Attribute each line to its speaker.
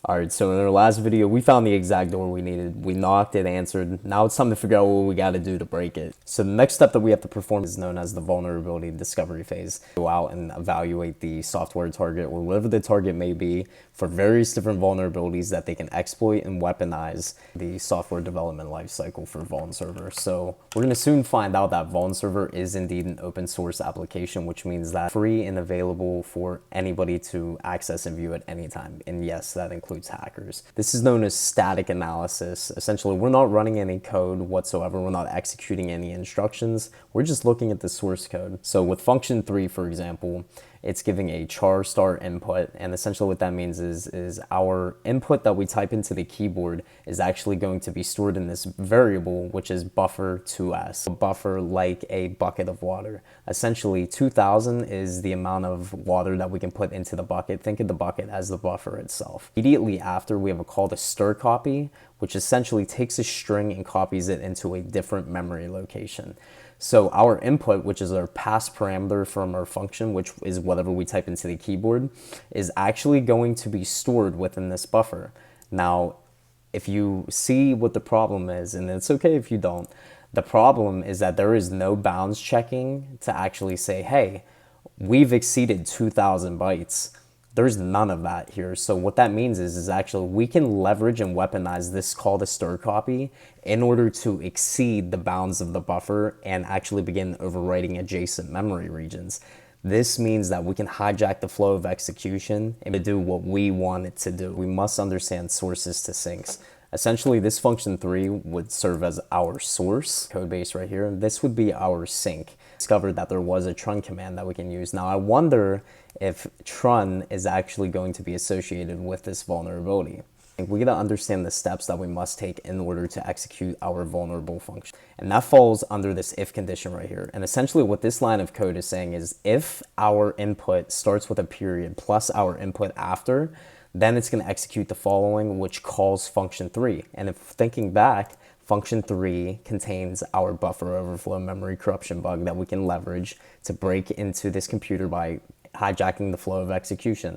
Speaker 1: Alright, so in our last video, we found the exact door we needed. We knocked, it answered. Now it's time to figure out what we gotta do to break it. So the next step that we have to perform is known as the vulnerability discovery phase. Go out and evaluate the software target or whatever the target may be for various different vulnerabilities that they can exploit and weaponize the software development lifecycle for Vuln Server. So we're gonna soon find out that Vuln Server is indeed an open source application, which means that free and available for anybody to access and view at any time. And yes, that includes hackers. This is known as static analysis. Essentially, we're not running any code whatsoever. We're not executing any instructions. We're just looking at the source code. So with function 3, for example, it's giving a char start input, and essentially what that means is our input that we type into the keyboard is actually going to be stored in this variable, which is buffer2s, a buffer like a bucket of water. Essentially 2000 is the amount of water that we can put into the bucket. Think of the bucket as the buffer itself. Immediately after, we have a call to stir copy, which essentially takes a string and copies it into a different memory location. So our input, which is our pass parameter from our function, which is whatever we type into the keyboard, is actually going to be stored within this buffer. Now, if you see what the problem is, and it's okay if you don't, the problem is that there is no bounds checking to actually say, hey, we've exceeded 2000 bytes. There's none of that here. So what that means is actually we can leverage and weaponize this call to stir copy in order to exceed the bounds of the buffer and actually begin overwriting adjacent memory regions. This means that we can hijack the flow of execution and do what we want it to do. We must understand sources to sinks. Essentially, this function 3 would serve as our source code base right here, and this would be our sink. Discovered that there was a trun command that we can use. Now, I wonder if trun is actually going to be associated with this vulnerability. We gotta understand the steps that we must take in order to execute our vulnerable function. And that falls under this if condition right here. And essentially what this line of code is saying is if our input starts with a period plus our input after, then it's going to execute the following, which calls function 3. And if thinking back, function 3 contains our buffer overflow memory corruption bug that we can leverage to break into this computer by hijacking the flow of execution.